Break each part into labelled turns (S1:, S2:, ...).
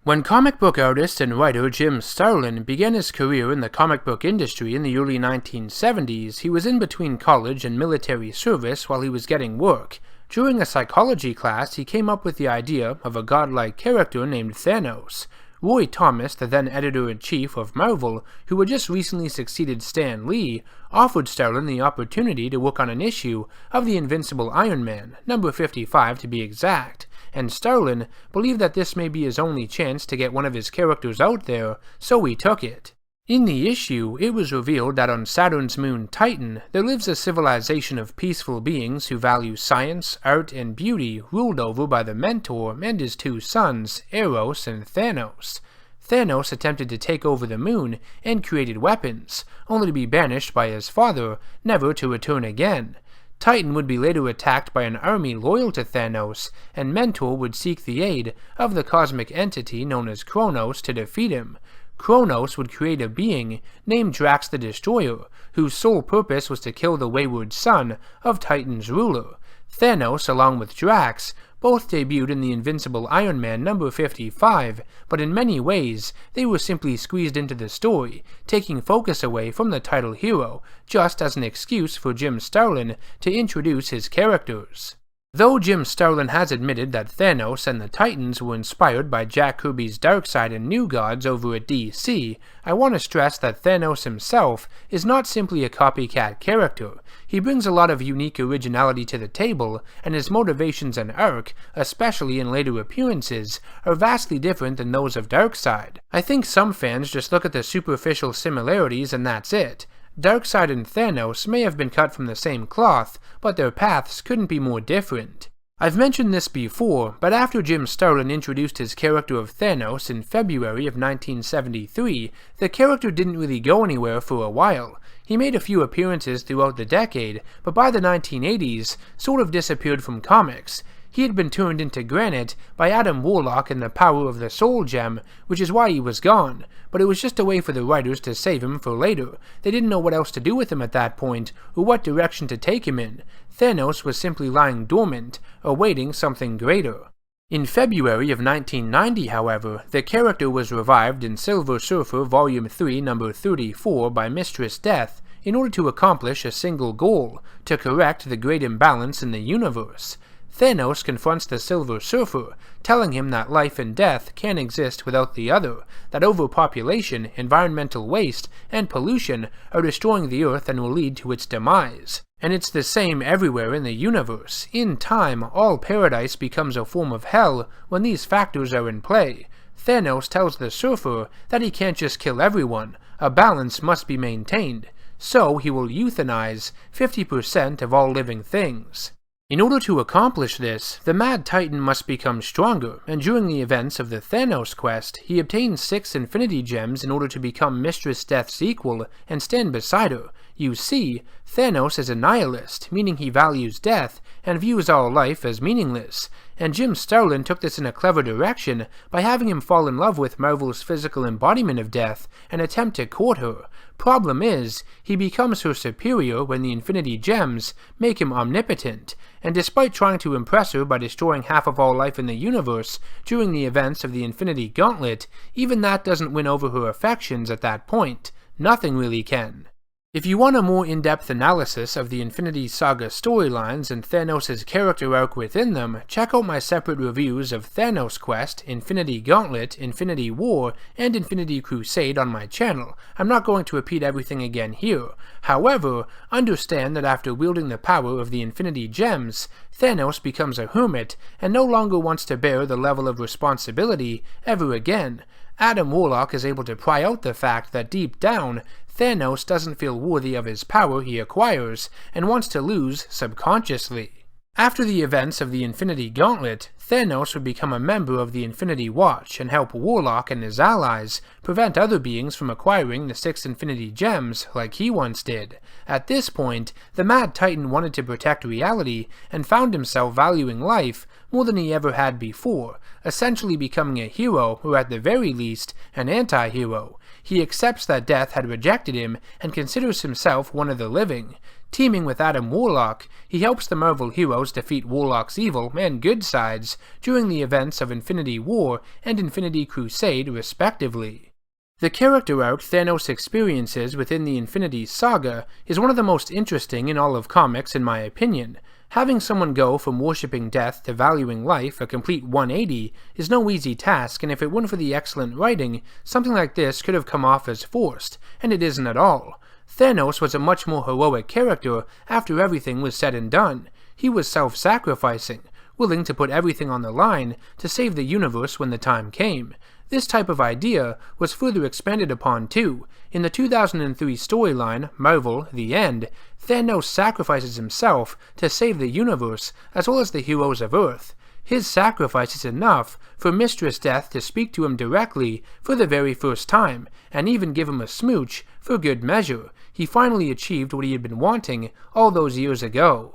S1: When comic book artist and writer Jim Starlin began his career in the comic book industry in the early 1970s, he was in between college and military service while he was getting work. During a psychology class, he came up with the idea of a godlike character named Thanos. Roy Thomas, the then editor-in-chief of Marvel, who had just recently succeeded Stan Lee, offered Starlin the opportunity to work on an issue of the Invincible Iron Man, number 55 to be exact, and Starlin believed that this may be his only chance to get one of his characters out there, so he took it. In the issue, it was revealed that on Saturn's moon Titan, there lives a civilization of peaceful beings who value science, art, and beauty, ruled over by the Mentor and his two sons, Eros and Thanos. Thanos attempted to take over the moon and created weapons, only to be banished by his father, never to return again. Titan would be later attacked by an army loyal to Thanos, and Mentor would seek the aid of the cosmic entity known as Kronos to defeat him. Kronos would create a being named Drax the Destroyer, whose sole purpose was to kill the wayward son of Titan's ruler. Thanos, along with Drax, both debuted in the Invincible Iron Man number 55, but in many ways they were simply squeezed into the story, taking focus away from the title hero, just as an excuse for Jim Starlin to introduce his characters. Though Jim Starlin has admitted that Thanos and the Titans were inspired by Jack Kirby's Darkseid and New Gods over at DC, I want to stress that Thanos himself is not simply a copycat character. He brings a lot of unique originality to the table, and his motivations and arc, especially in later appearances, are vastly different than those of Darkseid. I think some fans just look at the superficial similarities and that's it. Darkseid and Thanos may have been cut from the same cloth, but their paths couldn't be more different. I've mentioned this before, but after Jim Starlin introduced his character of Thanos in February of 1973, the character didn't really go anywhere for a while. He made a few appearances throughout the decade, but by the 1980s, sort of disappeared from comics. He had been turned into granite by Adam Warlock in the power of the Soul Gem, which is why he was gone, but it was just a way for the writers to save him for later. They didn't know what else to do with him at that point, or what direction to take him in. Thanos was simply lying dormant, awaiting something greater. In February of 1990, however, the character was revived in Silver Surfer Volume 3, number 34 by Mistress Death, in order to accomplish a single goal, to correct the great imbalance in the universe. Thanos confronts the Silver Surfer, telling him that life and death can't exist without the other, that overpopulation, environmental waste, and pollution are destroying the Earth and will lead to its demise. And it's the same everywhere in the universe. In time, all paradise becomes a form of hell when these factors are in play. Thanos tells the Surfer that he can't just kill everyone, a balance must be maintained, so he will euthanize 50% of all living things. In order to accomplish this, the Mad Titan must become stronger, and during the events of the Thanos quest, he obtains 6 Infinity Gems in order to become Mistress Death's equal and stand beside her. You see, Thanos is a nihilist, meaning he values death and views all life as meaningless, and Jim Starlin took this in a clever direction by having him fall in love with Marvel's physical embodiment of death and attempt to court her. Problem is, he becomes her superior when the Infinity Gems make him omnipotent, and despite trying to impress her by destroying half of all life in the universe during the events of the Infinity Gauntlet, even that doesn't win over her affections at that point. Nothing really can. If you want a more in-depth analysis of the Infinity Saga storylines and Thanos' character arc within them, check out my separate reviews of Thanos Quest, Infinity Gauntlet, Infinity War, and Infinity Crusade on my channel. I'm not going to repeat everything again here. However, understand that after wielding the power of the Infinity Gems, Thanos becomes a hermit and no longer wants to bear the level of responsibility ever again. Adam Warlock is able to pry out the fact that deep down, Thanos doesn't feel worthy of his power he acquires and wants to lose subconsciously. After the events of the Infinity Gauntlet, Thanos would become a member of the Infinity Watch and help Warlock and his allies prevent other beings from acquiring the 6 Infinity Gems like he once did. At this point, the Mad Titan wanted to protect reality and found himself valuing life more than he ever had before, essentially becoming a hero, or at the very least, an anti-hero. He accepts that death had rejected him and considers himself one of the living. Teaming with Adam Warlock, he helps the Marvel heroes defeat Warlock's evil and good sides during the events of Infinity War and Infinity Crusade, respectively. The character arc Thanos experiences within the Infinity Saga is one of the most interesting in all of comics in my opinion. Having someone go from worshipping death to valuing life a complete 180 is no easy task, and if it weren't for the excellent writing, something like this could have come off as forced, and it isn't at all. Thanos was a much more heroic character after everything was said and done. He was self-sacrificing, willing to put everything on the line to save the universe when the time came. This type of idea was further expanded upon too. In the 2003 storyline, Marvel: The End, Thanos sacrifices himself to save the universe as well as the heroes of Earth. His sacrifice is enough for Mistress Death to speak to him directly for the very first time, and even give him a smooch for good measure. He finally achieved what he had been wanting all those years ago.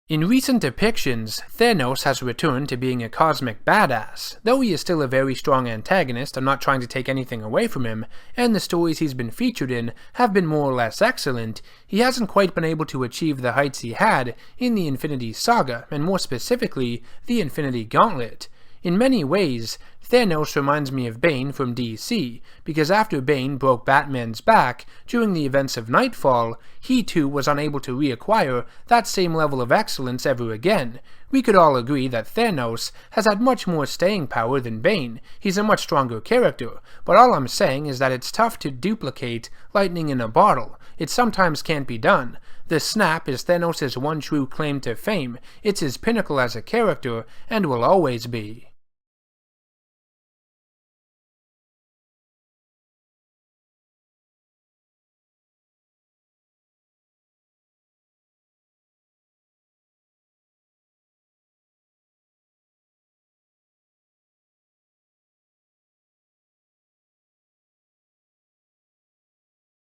S1: In recent depictions, Thanos has returned to being a cosmic badass. Though he is still a very strong antagonist, I'm not trying to take anything away from him, and the stories he's been featured in have been more or less excellent, he hasn't quite been able to achieve the heights he had in the Infinity Saga, and more specifically, the Infinity Gauntlet. In many ways, Thanos reminds me of Bane from DC, because after Bane broke Batman's back during the events of Nightfall, he too was unable to reacquire that same level of excellence ever again. We could all agree that Thanos has had much more staying power than Bane. He's a much stronger character, but all I'm saying is that it's tough to duplicate lightning in a bottle. It sometimes can't be done. The snap is Thanos' one true claim to fame. It's his pinnacle as a character, and will always be.